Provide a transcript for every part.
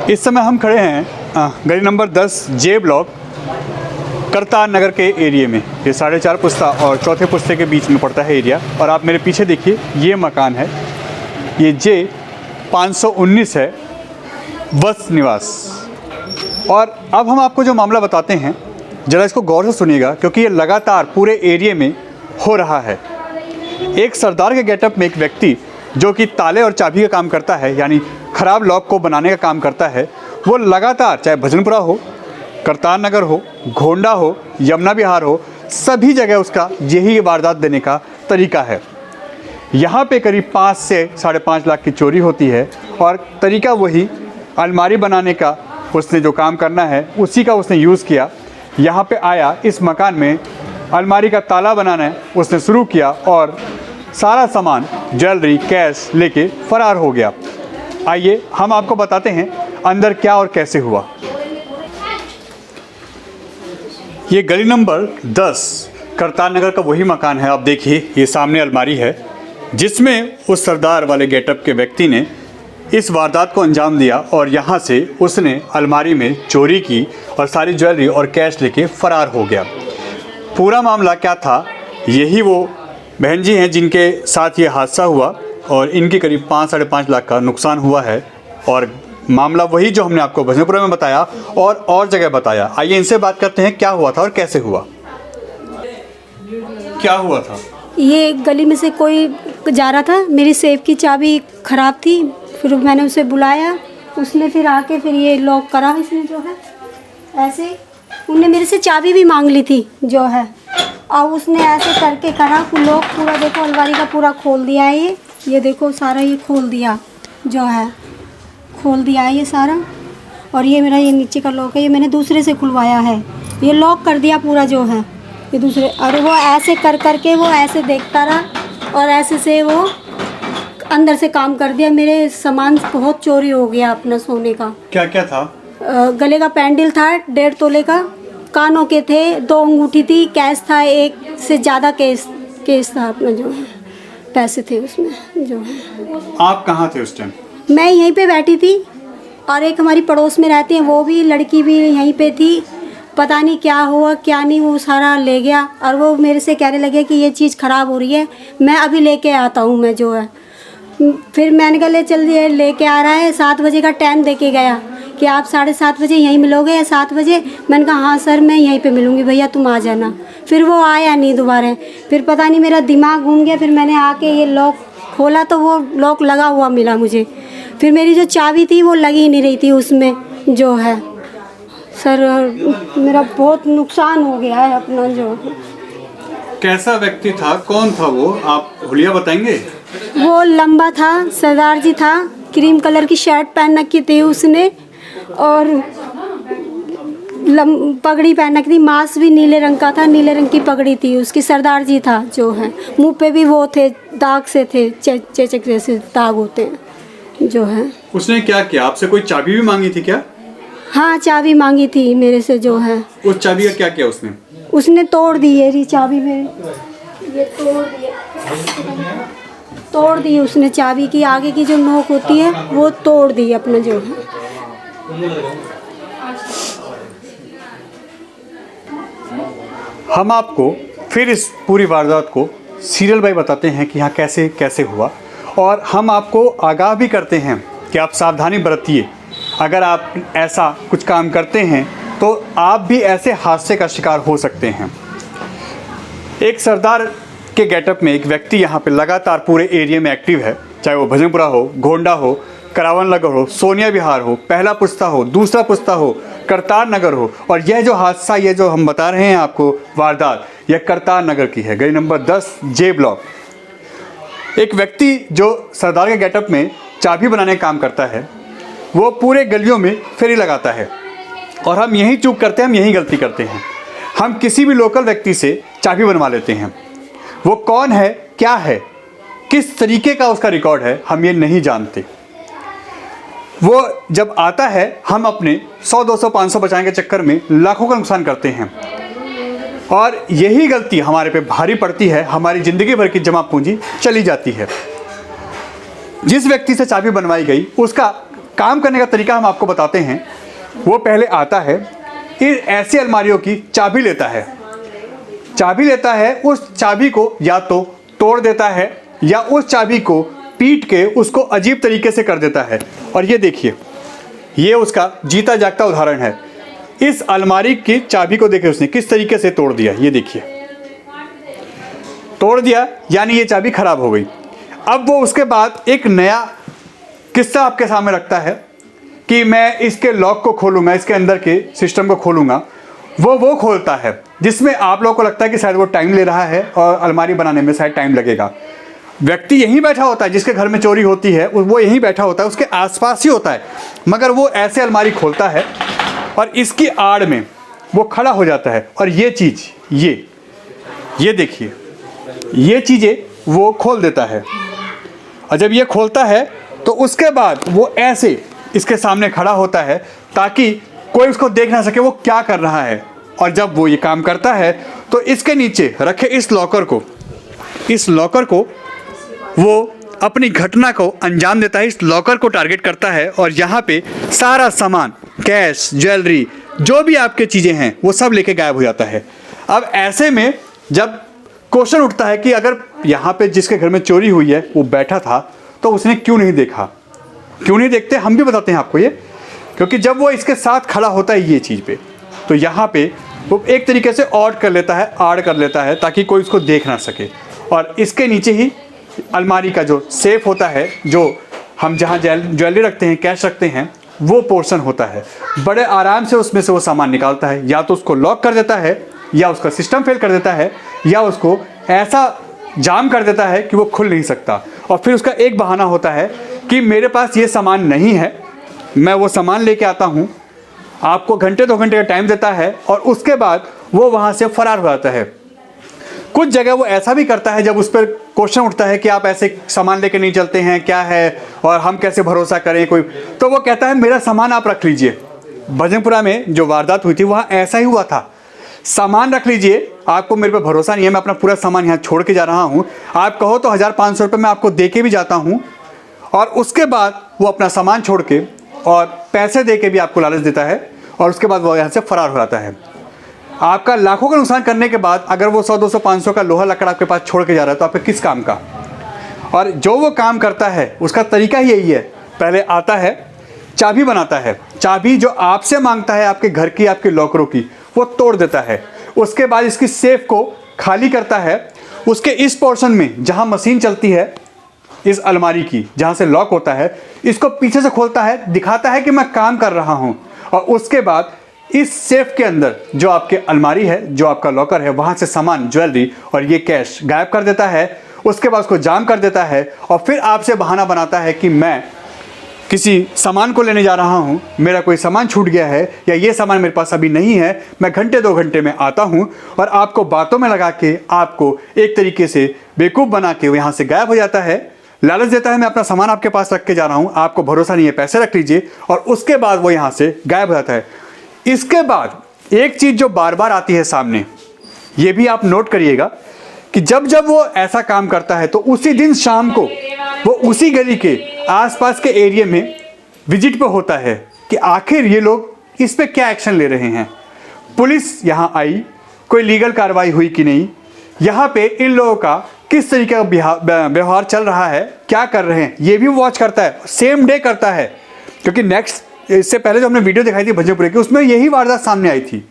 इस समय हम खड़े हैं गली नंबर 10 जे ब्लॉक करतार नगर के एरिया में। ये 4.5 पुस्ता और चौथे पुस्ते के बीच में पड़ता है एरिया। और आप मेरे पीछे देखिए, ये मकान है, ये जे 519 है, बस निवास। और अब हम आपको जो मामला बताते हैं, ज़रा इसको गौर से सुनिएगा, क्योंकि ये लगातार पूरे एरिया में हो रहा है। एक सरदार के गेटअप में एक व्यक्ति जो कि ताले और चाबी का काम करता है, यानी ख़राब लॉक को बनाने का काम करता है, वो लगातार, चाहे भजनपुरा हो, करतार नगर हो, घोंडा हो, यमुना विहार हो, सभी जगह उसका यही वारदात देने का तरीका है। यहाँ पे करीब 5 से 5.5 लाख की चोरी होती है और तरीका वही, अलमारी बनाने का उसने जो काम करना है उसी का उसने यूज़ किया। यहाँ पे आया, इस मकान में अलमारी का ताला बनाना है उसने शुरू किया और सारा सामान, ज्वेलरी, कैश लेके फरार हो गया। आइए हम आपको बताते हैं अंदर क्या और कैसे हुआ। ये गली नंबर 10 करतार नगर का वही मकान है। आप देखिए, ये सामने अलमारी है जिसमें उस सरदार वाले गेटअप के व्यक्ति ने इस वारदात को अंजाम दिया और यहाँ से उसने अलमारी में चोरी की और सारी ज्वेलरी और कैश लेके फरार हो गया। पूरा मामला क्या था, यही वो बहन जी हैं जिनके साथ ये हादसा हुआ और इनकी करीब 5-5.5 लाख का नुकसान हुआ है। और मामला वही जो हमने आपको भजनपुरा में बताया और जगह बताया। आइए इनसे बात करते हैं, क्या हुआ था और कैसे हुआ। क्या हुआ था? ये गली में से कोई जा रहा था, मेरी सेफ की चाबी ख़राब थी, फिर मैंने उसे बुलाया, उसने फिर आके फिर ये लॉक करा। इसने जो है ऐसे, उनने मेरे से चाबी भी मांग ली थी जो है, और उसने ऐसे करके करा लॉक पूरा। देखो अलमारी का पूरा खोल दिया है, ये देखो सारा ये खोल दिया जो है, खोल दिया है ये सारा। और ये मेरा ये नीचे का लॉक है, ये मैंने दूसरे से खुलवाया है, ये लॉक कर दिया पूरा जो है ये दूसरे। और वो ऐसे कर करके वो ऐसे देखता रहा और ऐसे से वो अंदर से काम कर दिया। मेरे सामान बहुत चोरी हो गया अपना सोने का। क्या क्या था? गले का पैंडल था 1.5 तोले का, कानों के थे, 2 अंगूठी थी, कैश था 1 से ज़्यादा केस था अपना जो है, पैसे थे उसमें जो है। आप कहाँ थे उस टाइम? मैं यहीं पे बैठी थी और एक हमारी पड़ोस में रहती है, वो भी लड़की भी यहीं पे थी। पता नहीं क्या हुआ क्या नहीं, वो सारा ले गया। और वो मेरे से कहने लगे कि ये चीज़ ख़राब हो रही है, मैं अभी लेके आता हूँ मैं जो है। फिर मैंने कहा ले चल दिए, लेके आ रहा है। 7 बजे का टाइम दे के गया कि आप 7:30 बजे यहीं मिलोगे या 7 बजे। मैंने कहा हाँ सर मैं यहीं पे मिलूँगी, भैया तुम आ जाना। फिर वो आया नहीं दोबारा। फिर पता नहीं मेरा दिमाग घूम गया, फिर मैंने आके ये लॉक खोला तो वो लॉक लगा हुआ मिला मुझे। फिर मेरी जो चाबी थी वो लगी नहीं रही थी उसमें जो है। सर मेरा बहुत नुकसान हो गया है अपना जो। कैसा व्यक्ति था, कौन था वो, आप हुलिया बताएंगे? वो लंबा था, सरदार जी था, क्रीम कलर की शर्ट पहन रखी थी उसने और पगड़ी पहन रखी थी। मास्क भी नीले रंग का था, नीले रंग की पगड़ी थी उसकी। सरदार जी था जो है, मुंह पे भी वो थे दाग से थे, चेचक जैसे दाग होते हैं जो है। उसने क्या किया, आपसे कोई चाबी भी मांगी थी क्या? हाँ चाबी मांगी थी मेरे से जो है। उस चाबी का क्या किया उसने? उसने तोड़ दी ये चाबी मेरी, ये तोड़ दी उसने चाबी की आगे की जो नोक होती है वो तोड़ दी अपना जो है। हम आपको फिर इस पूरी वारदात को सीरियल बाय बताते हैं कि यहाँ कैसे कैसे हुआ। और हम आपको आगाह भी करते हैं कि आप सावधानी बरतिए। अगर आप ऐसा कुछ काम करते हैं तो आप भी ऐसे हादसे का शिकार हो सकते हैं। एक सरदार के गेटअप में एक व्यक्ति यहाँ पे लगातार पूरे एरिया में एक्टिव है, चाहे वो भजनपुरा हो, घोंडा हो, करावन नगर हो, सोनिया विहार हो, पहला पुस्ता हो, दूसरा पुस्ता हो, करतार नगर हो। और यह जो हादसा, ये जो हम बता रहे हैं आपको वारदात, यह करतार नगर की है, गली नंबर 10 जे ब्लॉक। एक व्यक्ति जो सरदार के गेटअप में चाबी बनाने का काम करता है, वो पूरे गलियों में फेरी लगाता है। और हम यही चूक करते हैं, हम यही गलती करते हैं। हम किसी भी लोकल व्यक्ति से चाबी बनवा लेते हैं। वो कौन है, क्या है, किस तरीके का उसका रिकॉर्ड है, हम ये नहीं जानते। वो जब आता है, हम अपने 100, 200, 500 बचाने के चक्कर में लाखों का नुकसान करते हैं। और यही गलती हमारे पे भारी पड़ती है, हमारी ज़िंदगी भर की जमा पूंजी चली जाती है। जिस व्यक्ति से चाबी बनवाई गई उसका काम करने का तरीका हम आपको बताते हैं। वो पहले आता है, ऐसी अलमारियों की चाबी लेता है, उस चाबी को या तो तोड़ देता है या उस चाबी को पीट के उसको अजीब तरीके से कर देता है। और ये देखिए, ये उसका जीता जागता उदाहरण है। इस अलमारी की चाबी को देखिए उसने किस तरीके से तोड़ दिया। ये देखिए, तोड़ दिया यानी ये चाबी खराब हो गई। अब वो उसके बाद एक नया किस्सा आपके सामने रखता है कि मैं इसके लॉक को खोलूंगा, इसके अंदर के सिस्टम को खोलूंगा। वो खोलता है जिसमें आप लोगों को लगता है कि शायद वो टाइम ले रहा है और अलमारी बनाने में शायद टाइम लगेगा। व्यक्ति यहीं बैठा होता है, जिसके घर में चोरी होती है वो यहीं बैठा होता है, उसके आसपास ही होता है, मगर वो ऐसे अलमारी खोलता है और इसकी आड़ में वो खड़ा हो जाता है। और ये चीज़, ये देखिए, ये चीज़ें वो खोल देता है। और जब ये खोलता है तो उसके बाद वो ऐसे इसके सामने खड़ा होता है ताकि कोई उसको देख ना सके वो क्या कर रहा है। और जब वो ये काम करता है तो इसके नीचे रखे इस लॉकर को वो अपनी घटना को अंजाम देता है, इस लॉकर को टारगेट करता है और यहाँ पे सारा सामान, कैश, ज्वेलरी, जो भी आपके चीज़ें हैं वो सब लेके गायब हो जाता है। अब ऐसे में जब क्वेश्चन उठता है कि अगर यहाँ पे जिसके घर में चोरी हुई है वो बैठा था तो उसने क्यों नहीं देखा? क्यों नहीं देखते, हम भी बताते हैं आपको ये। क्योंकि जब वो इसके साथ खड़ा होता है ये चीज़ पे, तो यहाँ पे वो एक तरीके से आड़ कर लेता है ताकि कोई उसको देख ना सके। और इसके नीचे ही अलमारी का जो सेफ होता है, जो हम जहाँ ज्वेलरी रखते हैं, कैश रखते हैं, वो पोर्शन होता है। बड़े आराम से उसमें से वो सामान निकालता है, या तो उसको लॉक कर देता है, या उसका सिस्टम फेल कर देता है, या उसको ऐसा जाम कर देता है कि वो खुल नहीं सकता। और फिर उसका एक बहाना होता है कि मेरे पास ये सामान नहीं है, मैं वो सामान लेके आता हूँ, आपको घंटे 2 घंटे का टाइम देता है और उसके बाद वो वहाँ से फरार हो जाता है। कुछ जगह वो ऐसा भी करता है जब उस पर क्वेश्चन उठता है कि आप ऐसे सामान लेके नहीं चलते हैं, क्या है और हम कैसे भरोसा करें कोई, तो वो कहता है मेरा सामान आप रख लीजिए। भजनपुरा में जो वारदात हुई थी वहाँ ऐसा ही हुआ था, सामान रख लीजिए, आपको मेरे पे भरोसा नहीं है, मैं अपना पूरा सामान यहाँ छोड़ के जा रहा हूँ, आप कहो तो 1500 रुपये मैं आपको दे के भी जाता हूँ। और उसके बाद वो अपना सामान छोड़ के और पैसे दे के भी आपको लालच देता है और उसके बाद वो यहाँ से फरार हो जाता है। आपका लाखों का नुकसान करने के बाद अगर वो 100, 200, 500 का लोहा लकड़ आपके पास छोड़ के जा रहा है तो आपके किस काम का? और जो वो काम करता है उसका तरीका ही यही है, पहले आता है, चाबी बनाता है, चाबी जो आपसे मांगता है आपके घर की, आपके लॉकरों की, वो तोड़ देता है। उसके बाद इसकी सेफ को खाली करता है, उसके इस पोर्शन में जहाँ मशीन चलती है, इस अलमारी की जहाँ से लॉक होता है, इसको पीछे से खोलता है, दिखाता है कि मैं काम कर रहा हूँ। और उसके बाद इस सेफ के अंदर जो आपके अलमारी है, जो आपका लॉकर है, वहाँ से सामान, ज्वेलरी और ये कैश गायब कर देता है। उसके बाद उसको जाम कर देता है और फिर आपसे बहाना बनाता है कि मैं किसी सामान को लेने जा रहा हूँ, मेरा कोई सामान छूट गया है या ये सामान मेरे पास अभी नहीं है, मैं घंटे 2 घंटे में आता हूँ। और आपको बातों में लगा के आपको एक तरीके से बेवकूफ़ बना के वो यहाँ से गायब हो जाता है, लालच देता है मैं अपना सामान आपके पास रख के जा रहा हूँ, आपको भरोसा नहीं है, पैसे रख लीजिए, और उसके बाद वो यहाँ से गायब हो जाता है। इसके बाद एक चीज़ जो बार बार आती है सामने, ये भी आप नोट करिएगा कि जब जब वो ऐसा काम करता है तो उसी दिन शाम को वो उसी गली के आसपास के एरिया में विजिट पे होता है कि आखिर ये लोग इस पे क्या एक्शन ले रहे हैं। पुलिस यहाँ आई, कोई लीगल कार्रवाई हुई कि नहीं, यहाँ पे इन लोगों का किस तरीके का व्यवहार चल रहा है, क्या कर रहे हैं, ये भी वॉच करता है, सेम डे करता है। क्योंकि नेक्स्ट, इससे पहले जो हमने वीडियो दिखाई थी भजनपुरे की, उसमें यही वारदात सामने आई थी।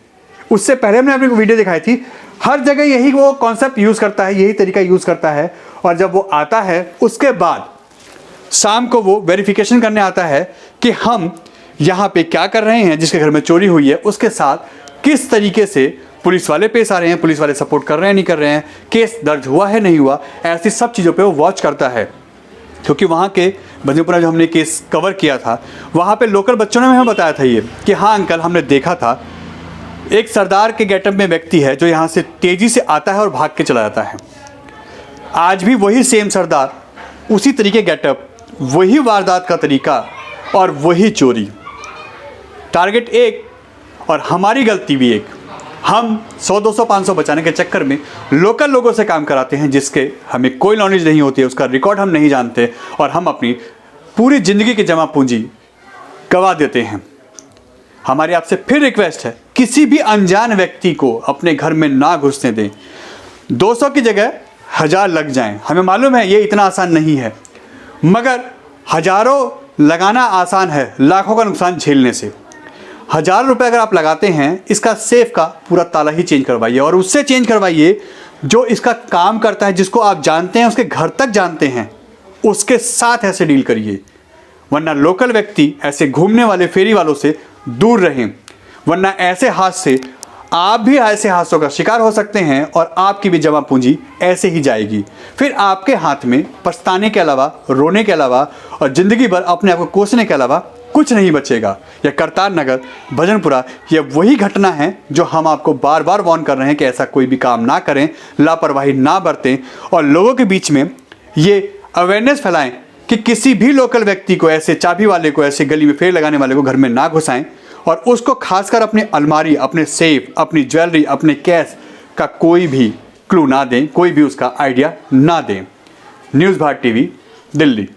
उससे पहले हमने अपनी वीडियो दिखाई थी, हर जगह यही वो कॉन्सेप्ट यूज़ करता है, यही तरीका यूज़ करता है। और जब वो आता है उसके बाद शाम को वो वेरिफिकेशन करने आता है कि हम यहाँ पे क्या कर रहे हैं, जिसके घर में चोरी हुई है उसके साथ किस तरीके से पुलिस वाले पेश आ रहे हैं, पुलिस वाले सपोर्ट कर रहे हैं नहीं कर रहे हैं, केस दर्ज हुआ है नहीं हुआ, ऐसी सब चीज़ों पे वो वॉच करता है। क्योंकि वहाँ के भजनपुरा जो हमने केस कवर किया था, वहाँ पे लोकल बच्चों ने हमें बताया था ये कि हाँ अंकल, हमने देखा था एक सरदार के गेटअप में व्यक्ति है जो यहाँ से तेज़ी से आता है और भाग के चला जाता है। आज भी वही सेम सरदार, उसी तरीके गेटअप, वही वारदात का तरीका और वही चोरी। टारगेट एक और हमारी गलती भी एक। हम 100, 200, 500 बचाने के चक्कर में लोकल लोगों से काम कराते हैं जिसके हमें कोई नॉलेज नहीं होती है, उसका रिकॉर्ड हम नहीं जानते, और हम अपनी पूरी ज़िंदगी की जमा पूंजी गवा देते हैं। हमारी आपसे फिर रिक्वेस्ट है, किसी भी अनजान व्यक्ति को अपने घर में ना घुसने दें। 200 की जगह 1000 लग जाएं, हमें मालूम है ये इतना आसान नहीं है, मगर हज़ारों लगाना आसान है लाखों का नुकसान झेलने से। 1000 रुपये अगर आप लगाते हैं, इसका सेफ का पूरा ताला ही चेंज करवाइए, और उससे चेंज करवाइए जो इसका काम करता है, जिसको आप जानते हैं, उसके घर तक जानते हैं, उसके साथ ऐसे डील करिए। वरना लोकल व्यक्ति ऐसे घूमने वाले फेरी वालों से दूर रहें, वरना ऐसे हाथ से आप भी ऐसे हादसों का शिकार हो सकते हैं और आपकी भी जमा पूंजी ऐसे ही जाएगी। फिर आपके हाथ में पछताने के अलावा, रोने के अलावा और ज़िंदगी भर अपने आप को कोसने के अलावा कुछ नहीं बचेगा। यह करतार नगर भजनपुरा, यह वही घटना है जो हम आपको बार बार वार्न कर रहे हैं कि ऐसा कोई भी काम ना करें, लापरवाही ना बरतें, और लोगों के बीच में ये अवेयरनेस फैलाएं कि किसी भी लोकल व्यक्ति को, ऐसे चाबी वाले को, ऐसे गली में फेर लगाने वाले को घर में ना घुसाएं, और उसको खासकर अपनी अलमारी, अपने सेफ, अपनी ज्वेलरी, अपने कैश का कोई भी क्लू ना दें, कोई भी उसका आइडिया ना दें। News Bharat TV, Delhi.